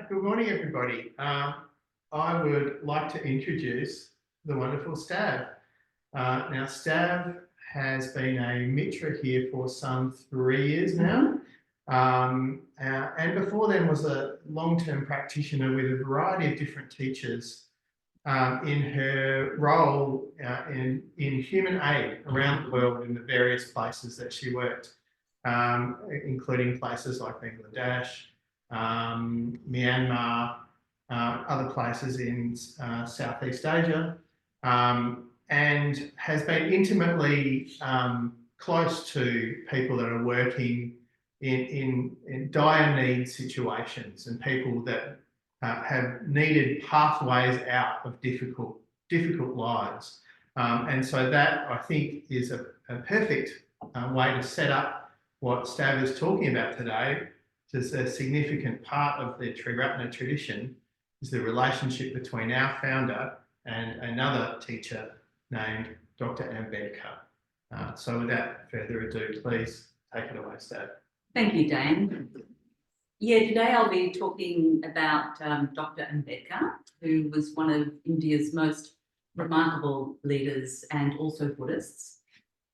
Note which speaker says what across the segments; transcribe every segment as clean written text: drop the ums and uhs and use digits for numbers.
Speaker 1: Good morning, everybody. I would like to introduce the wonderful Stav. Now, Stav has been a Mitra here for some 3 years now. And before then was a long-term practitioner with a variety of different teachers in her role in human aid around the world in the various places that she worked, including places like Bangladesh, Myanmar, other places in Southeast Asia, and has been intimately close to people that are working in dire need situations and people that have needed pathways out of difficult lives. And so that, I think, is a perfect way to set up what Stav is talking about today. It's a significant part of the Triratna tradition is the relationship between our founder and another teacher named Dr. Ambedka. So without further ado, please take it away, Stav.
Speaker 2: Thank you, Dan. Yeah, today I'll be talking about Dr. Ambedka, who was one of India's most remarkable leaders and also Buddhists.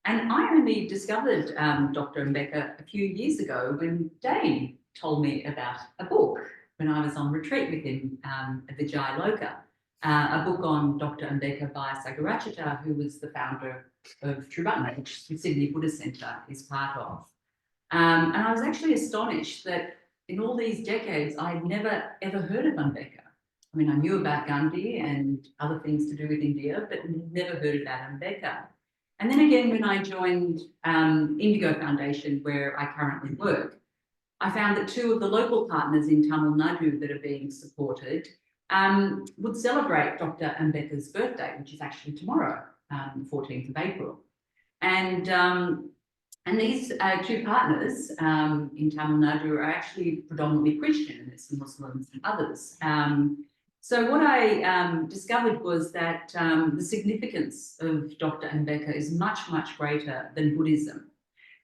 Speaker 2: And I only discovered Dr. Ambedka a few years ago when Dane told me about a book when I was on retreat with him at Vijay Loka, a book on Dr. Ambedka by Sagarachita, who was the founder of Triratna, which the Sydney Buddhist Centre is part of. And I was actually astonished that in all these decades, I'd never ever heard of Ambedka. I mean, I knew about Gandhi and other things to do with India, but never heard about Ambedka. And then again, when I joined Indigo Foundation, where I currently work, I found that 2 of the local partners in Tamil Nadu that are being supported would celebrate Dr. Ambedka's birthday, which is actually tomorrow, the 14th of April. And these 2 partners in Tamil Nadu are actually predominantly Christian, there's some Muslims and others. So what I discovered was that the significance of Dr. Ambedka is much, much greater than Buddhism.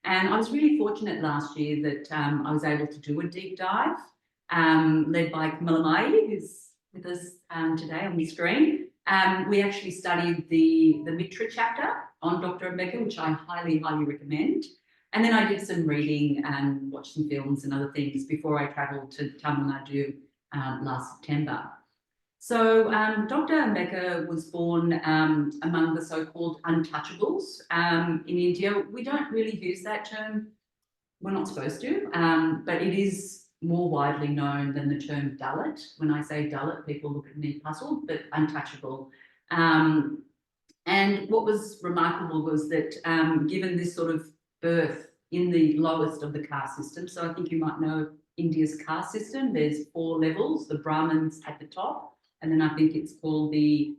Speaker 2: And I was really fortunate last year that I was able to do a deep dive led by Kamalamai, who's with us today on the screen. We actually studied the Mitra chapter on Dr. Ambedka, which I highly, highly recommend. And then I did some reading and watched some films and other things before I travelled to Tamil Nadu last September. So Dr. Ambedka was born among the so-called untouchables in India. We don't really use that term. We're not supposed to, but it is more widely known than the term Dalit. When I say Dalit, people look at me puzzled, but untouchable. And what was remarkable was that given this sort of birth in the lowest of the caste system, so I think you might know India's caste system, there's 4 levels, the Brahmins at the top, and then I think it's called the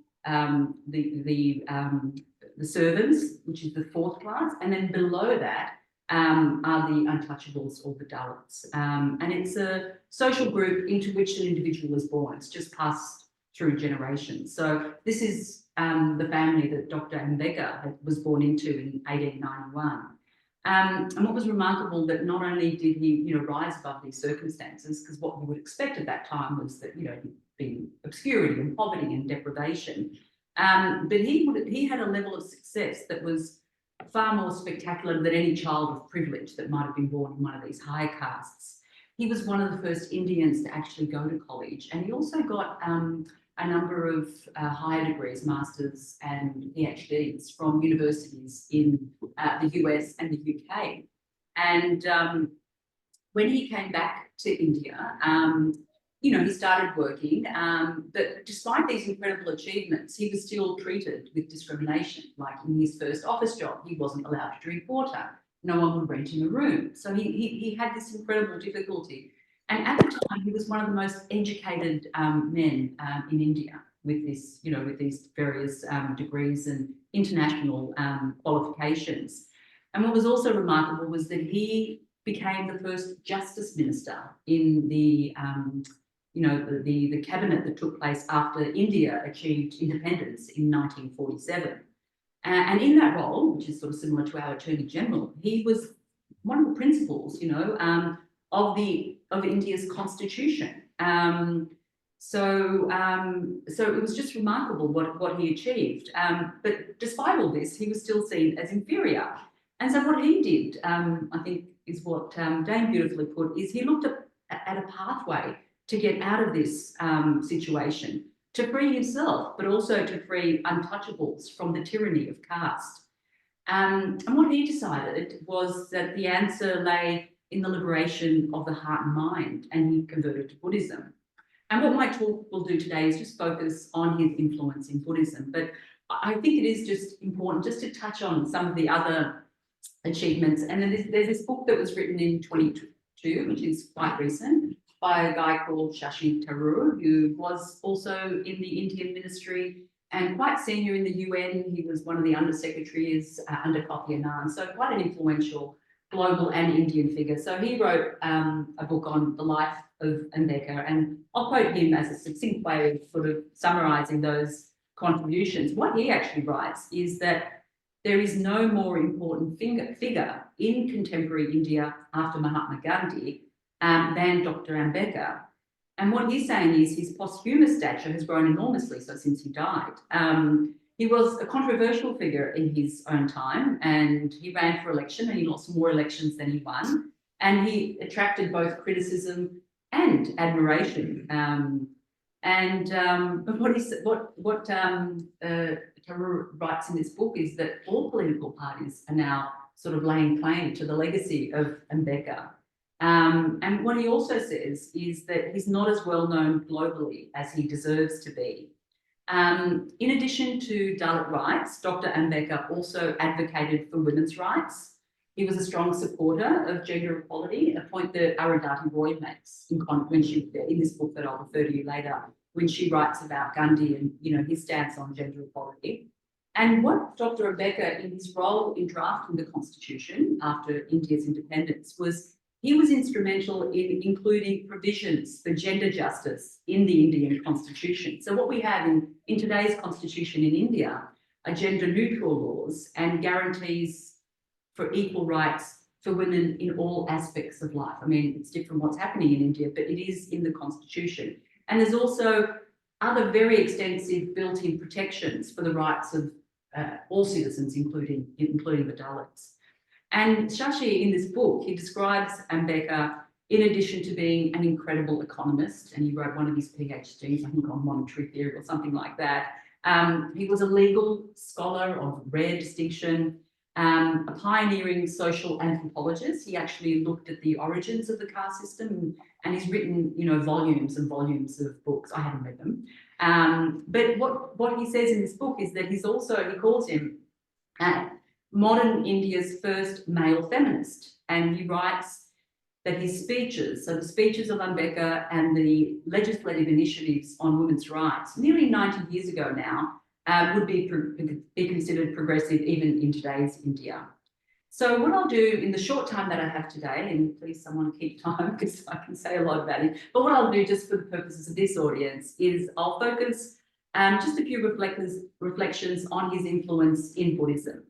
Speaker 2: servants, which is the 4th class, and then below that are the untouchables or the Dalits. And it's a social group into which an individual is born. It's just passed through generations. So this is the family that Dr. Ambedka was born into in 1891. And what was remarkable that not only did he, rise above these circumstances, because what we would expect at that time was that, he'd be obscurity and poverty and deprivation, but he had a level of success that was far more spectacular than any child of privilege that might have been born in one of these high castes. He was one of the first Indians to actually go to college, and he also got a number of higher degrees, masters and PhDs from universities in the US and the UK. And when he came back to India, he started working, but despite these incredible achievements, he was still treated with discrimination. Like in his first office job, he wasn't allowed to drink water. No one would rent him a room. So he had this incredible difficulty. And at the time, he was one of the most educated men in India with this, with these various degrees and international qualifications. And what was also remarkable was that he became the first justice minister in the cabinet that took place after India achieved independence in 1947. And in that role, which is sort of similar to our Attorney General, he was one of the principals, of India's constitution. So it was just remarkable what he achieved. But despite all this, he was still seen as inferior. And so what he did, I think, is what Dane beautifully put, is he looked at a pathway to get out of this situation, to free himself, but also to free untouchables from the tyranny of caste. And what he decided was that the answer lay in the liberation of the heart and mind, and he converted to Buddhism. And what my talk will do today is just focus on his influence in Buddhism. But I think it is just important just to touch on some of the other achievements. And then there's this book that was written in 2022, which is quite recent, by a guy called Shashi Tharoor, who was also in the Indian ministry and quite senior in the UN. He was one of the undersecretaries under Kofi Annan, so quite an influential global and Indian figure. So he wrote a book on the life of Ambedka, and I'll quote him as a succinct way of sort of summarising those contributions. What he actually writes is that there is no more important figure in contemporary India after Mahatma Gandhi than Dr. Ambedka. And what he's saying is his posthumous stature has grown enormously since he died. He was a controversial figure in his own time, and he ran for election and he lost more elections than he won. And he attracted both criticism and admiration. But what Tharoor writes in this book is that all political parties are now sort of laying claim to the legacy of Ambedka. And what he also says is that he's not as well known globally as he deserves to be. In addition to Dalit rights, Dr. Ambedka also advocated for women's rights. He was a strong supporter of gender equality, a point that Arundhati Roy makes in this book that I'll refer to you later, when she writes about Gandhi and his stance on gender equality. And what Dr. Ambedka, in his role in drafting the Constitution after India's independence, he was instrumental in including provisions for gender justice in the Indian Constitution. So what we have in today's Constitution in India are gender neutral laws and guarantees for equal rights for women in all aspects of life. I mean, it's different what's happening in India, but it is in the Constitution. And there's also other very extensive built-in protections for the rights of all citizens, including the Dalits. And Shashi, in this book, he describes Ambedka, in addition to being an incredible economist, and he wrote one of his PhDs, I think, on monetary theory or something like that. He was a legal scholar of rare distinction, a pioneering social anthropologist. He actually looked at the origins of the caste system, and he's written, volumes and volumes of books. I haven't read them. But what he says in this book is that he calls him modern India's first male feminist. And he writes that his speeches, so the speeches of Ambedka and the legislative initiatives on women's rights, nearly 90 years ago now, would be considered progressive even in today's India. So what I'll do in the short time that I have today, and please someone keep time because I can say a lot about it, but what I'll do just for the purposes of this audience is I'll focus just a few reflections on his influence in Buddhism.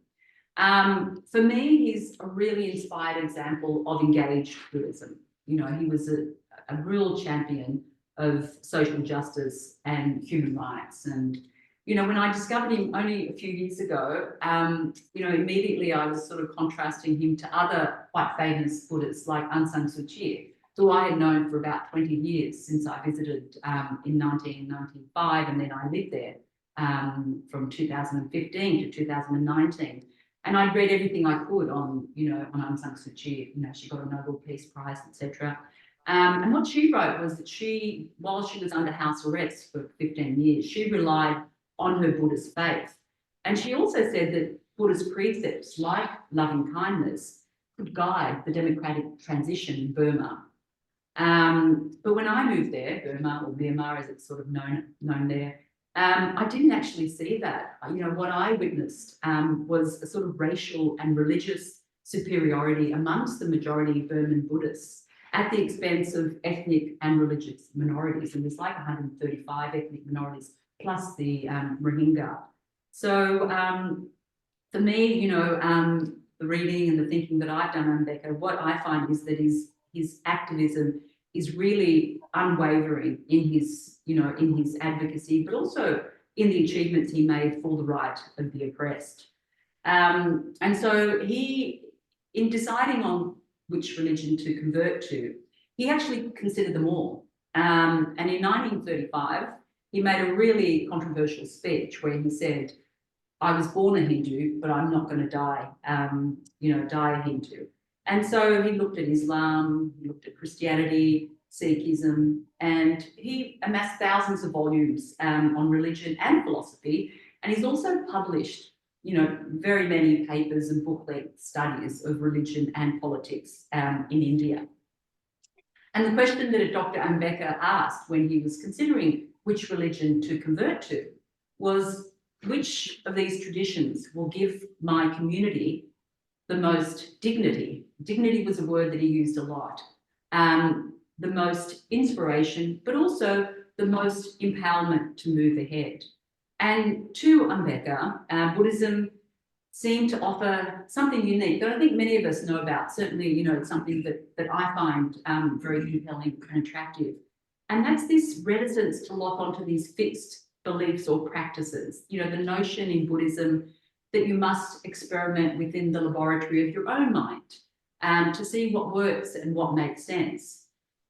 Speaker 2: For me, he's a really inspired example of engaged Buddhism. He was a real champion of social justice and human rights. And when I discovered him only a few years ago, immediately I was sort of contrasting him to other quite famous Buddhists like Aung San Suu Kyi, who I had known for about 20 years since I visited in 1995, and then I lived there from 2015 to 2019. And I'd read everything I could on Aung San Suu Kyi. She got a Nobel Peace Prize, etc. And what she wrote was that while she was under house arrest for 15 years, she relied on her Buddhist faith. And she also said that Buddhist precepts like loving kindness could guide the democratic transition in Burma. But when I moved there, Burma or Myanmar as it's sort of known there, I didn't actually see that. What I witnessed was a sort of racial and religious superiority amongst the majority Burman Buddhists at the expense of ethnic and religious minorities. And there's like 135 ethnic minorities plus the Rohingya. So for me, the reading and the thinking that I've done on Ambedka, what I find is that his activism is really unwavering in his, in his advocacy, but also in the achievements he made for the right of the oppressed. And so he, in deciding on which religion to convert to, he actually considered them all. And in 1935, he made a really controversial speech where he said, I was born a Hindu, but I'm not going to die, die a Hindu. And so he looked at Islam, he looked at Christianity, Sikhism, and he amassed thousands of volumes on religion and philosophy. And he's also published, very many papers and book-length studies of religion and politics in India. And the question that Dr. Ambedka asked when he was considering which religion to convert to was, which of these traditions will give my community the most dignity? Dignity was a word that he used a lot. The most inspiration, but also the most empowerment to move ahead. And to Ambedka, Buddhism seemed to offer something unique that I think many of us know about. Certainly, it's something that I find very compelling and attractive. And that's this reticence to lock onto these fixed beliefs or practices. The notion in Buddhism that you must experiment within the laboratory of your own mind to see what works and what makes sense.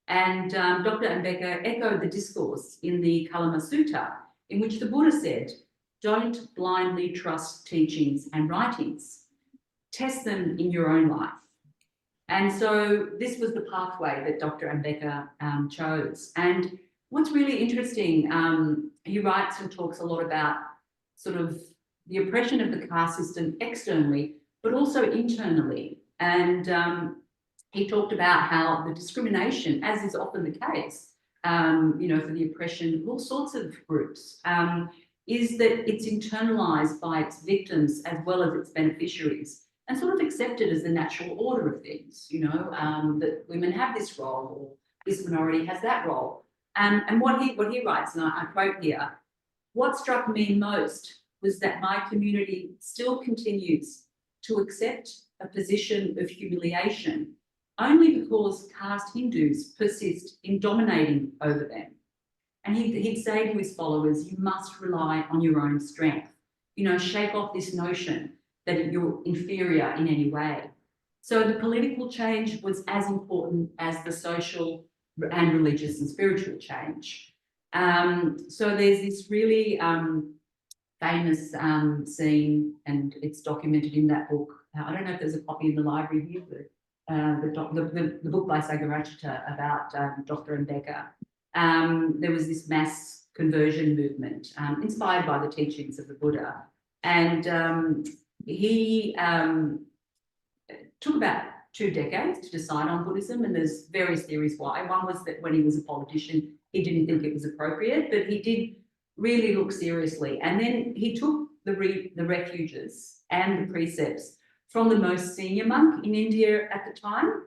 Speaker 2: And Dr. Ambedka echoed the discourse in the Kalama Sutta, in which the Buddha said, don't blindly trust teachings and writings. Test them in your own life. And so this was the pathway that Dr. Ambedka chose. And what's really interesting, he writes and talks a lot about sort of the oppression of the caste system externally, but also internally. And he talked about how the discrimination, as is often the case, for the oppression of all sorts of groups, is that it's internalized by its victims as well as its beneficiaries and sort of accepted as the natural order of things, that women have this role or this minority has that role. And what he writes, and I quote here, what struck me most was that my community still continues to accept a position of humiliation only because caste Hindus persist in dominating over them. And he'd say to his followers, you must rely on your own strength. Shake off this notion that you're inferior in any way. So the political change was as important as the social and religious and spiritual change. So there's this really famous scene, and it's documented in that book. I don't know if there's a copy in the library here, but the book by Sagarachita about Dr. Ambedka. There was this mass conversion movement inspired by the teachings of the Buddha. And he took about 2 decades to decide on Buddhism, and there's various theories why. One was that when he was a politician, he didn't think it was appropriate, but he did really look seriously. And then he took the refuges and the precepts from the most senior monk in India at the time.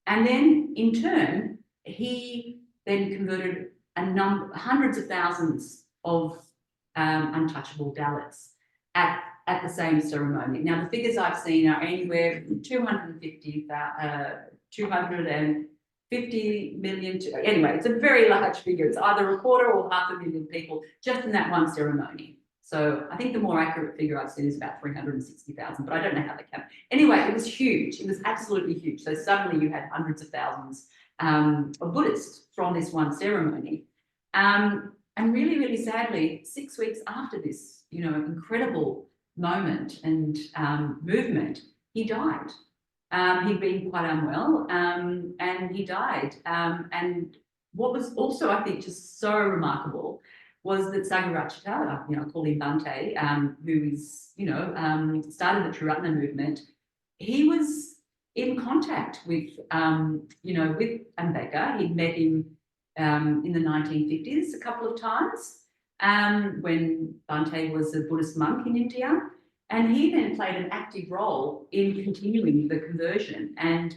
Speaker 2: And then in turn, he then converted hundreds of thousands of untouchable Dalits at the same ceremony. Now, the figures I've seen are anywhere from 250 million to, anyway, it's a very large figure. It's either a quarter or 500,000 people just in that one ceremony. So I think the more accurate figure I've seen is about 360,000, but I don't know how they count. Anyway, it was huge. It was absolutely huge. So suddenly you had hundreds of thousands of Buddhists from this one ceremony. And really, really sadly, 6 weeks after this, incredible moment and movement, he died. He'd been quite unwell, and he died. And what was also, I think, just so remarkable was that Sagarachita, I call him Bhante, who is, started the Triratna movement. He was in contact with, with Ambedka. He'd met him in the 1950s a couple of times when Bhante was a Buddhist monk in India. And he then played an active role in continuing the conversion. And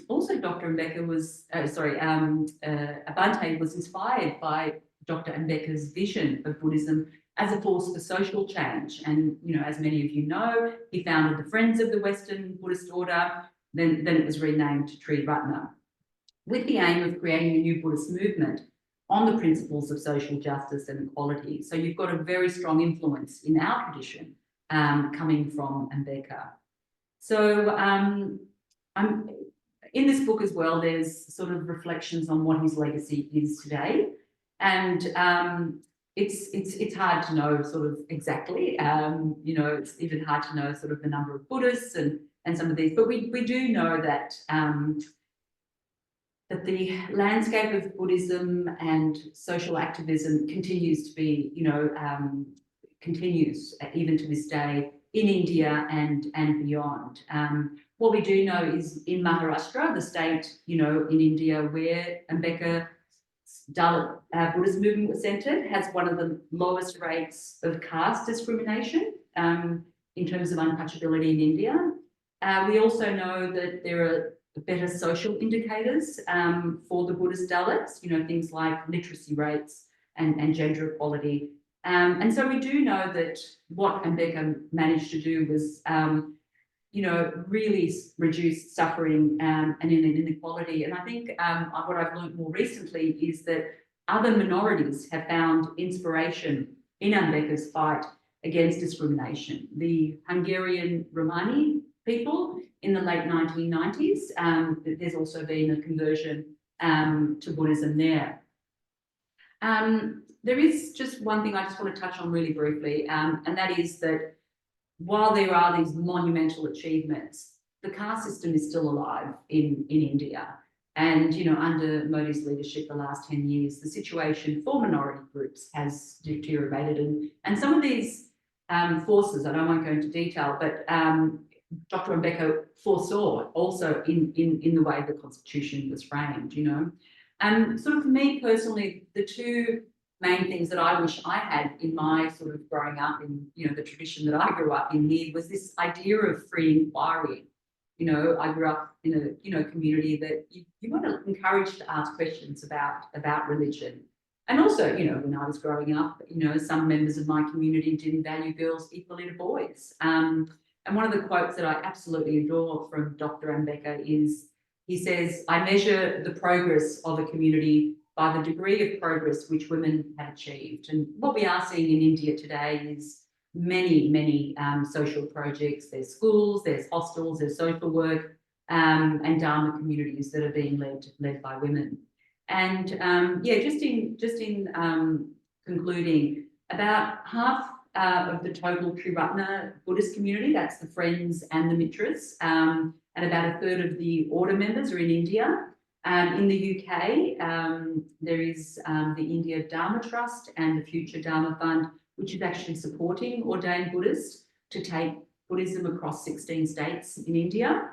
Speaker 2: also Dr. Ambedka was, Bhante was inspired by Dr. Ambedka's vision of Buddhism as a force for social change. And, as many of you know, he founded the Friends of the Western Buddhist Order. Then it was renamed to Triratna. with the aim of creating a new Buddhist movement on the principles of social justice and equality. So you've got a very strong influence in our tradition coming from Ambedka. So in this book as well, there's sort of reflections on what his legacy is today. And it's hard to know sort of exactly, you know, it's even hard to know sort of the number of Buddhists and some of these, but we do know that that the landscape of Buddhism and social activism continues to be, you know, continues even to this day in India and beyond. What we do know is in Maharashtra, the state, you know, in India where Ambedka Dalit Buddhist movement was centred, has one of the lowest rates of caste discrimination in terms of untouchability in India. We also know that there are better social indicators for the Buddhist Dalits, you know, things like literacy rates and gender equality. And so we do know that what Ambedka managed to do was, you know, really reduce suffering and inequality. And I think what I've learned more recently is that other minorities have found inspiration in Ambedka's fight against discrimination. The Hungarian Romani people in the late 1990s, there's also been a conversion to Buddhism there. There is just one thing I just want to touch on really briefly, and that is that while there are these monumental achievements, the caste system is still alive in India. And, you know, under Modi's leadership the last 10 years, the situation for minority groups has deteriorated. And some of these forces, and I won't go into detail, but Dr. Ambedka foresaw also in the way the constitution was framed, you know. And sort of for me personally, the two main things that I wish I had in my sort of growing up in, you know, the tradition that I grew up in here was this idea of free inquiry. You know, I grew up in a, you know, community that you were encouraged to ask questions about religion. And also, you know, when I was growing up, you know, some members of my community didn't value girls equally to boys. And one of the quotes that I absolutely adore from Dr. Ambedka is, he says, "I measure the progress of a community by the degree of progress which women have achieved." And what we are seeing in India today is many social projects. There's schools, there's hostels, there's social work, and Dharma communities that are being led by women. And yeah, just in concluding, about half of the total Triratna Buddhist community, that's the Friends and the Mitras, and about a third of the order members are in India. In the UK, there is the India Dharma Trust and the Future Dharma Fund, which is actually supporting ordained Buddhists to take Buddhism across 16 states in India.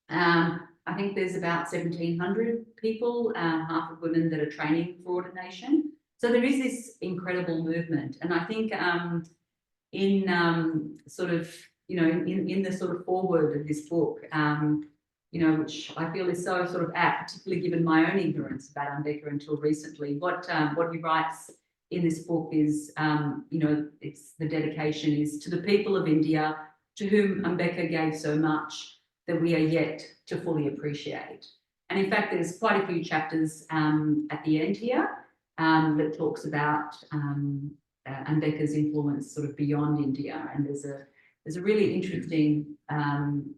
Speaker 2: I think there's about 1,700 people, half of women, that are training for ordination. So there is this incredible movement. And I think in sort of, you know, in the sort of foreword of this book, you know, which I feel is so sort of apt, particularly given my own ignorance about Ambedka until recently. What he writes in this book is, you know, it's the dedication is to the people of India, to whom Ambedka gave so much that we are yet to fully appreciate. And in fact, there's quite a few chapters at the end here that talks about Ambedka's influence sort of beyond India. And there's a really interesting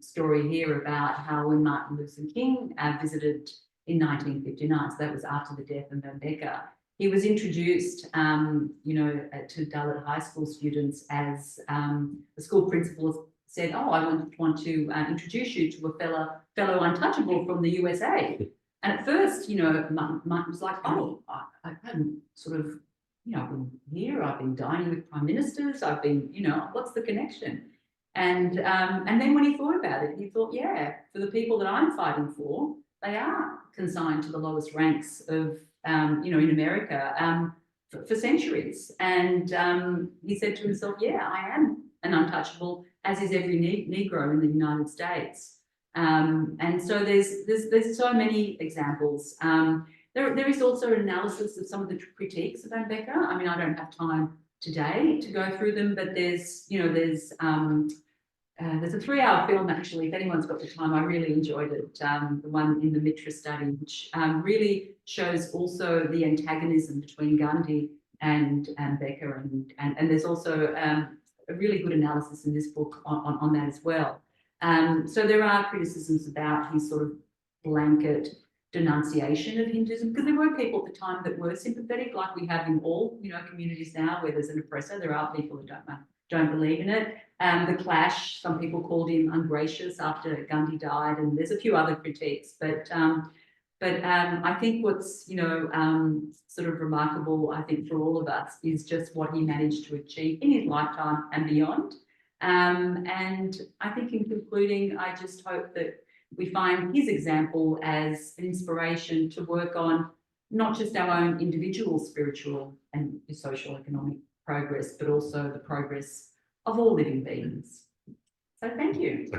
Speaker 2: story here about how when Martin Luther King visited in 1959, so that was after the death of Ambedka, he was introduced, you know, to Dalit high school students as the school principal said, "Oh, I want to introduce you to a fellow untouchable from the USA." And at first, you know, Martin was like, "Oh, I hadn't sort of, you know, I've been here, I've been dining with prime ministers, I've been, you know, what's the connection?" And then when he thought about it, he thought, yeah, for the people that I'm fighting for, they are consigned to the lowest ranks of, you know, in America for centuries. And he said to himself, yeah, I am an untouchable, as is every Negro in the United States. And so there's so many examples. There is also an analysis of some of the critiques of Ambedka. I mean, I don't have time today to go through them, but there's, you know, there's there's a 3-hour film, actually, if anyone's got the time. I really enjoyed it, the one in the Mitra study, which really shows also the antagonism between Gandhi and Ambedka, and there's also a really good analysis in this book on that as well. So there are criticisms about his sort of blanket denunciation of Hinduism, because there were people at the time that were sympathetic, like we have in all, communities now where there's an oppressor. There are people who don't believe in it. The clash, some people called him ungracious after Gandhi died, and there's a few other critiques. But I think what's sort of remarkable, I think, for all of us is just what he managed to achieve in his lifetime and beyond. And I think in concluding, I just hope that we find his example as an inspiration to work on not just our own individual spiritual and social economic progress, but also the progress of all living beings. So thank you.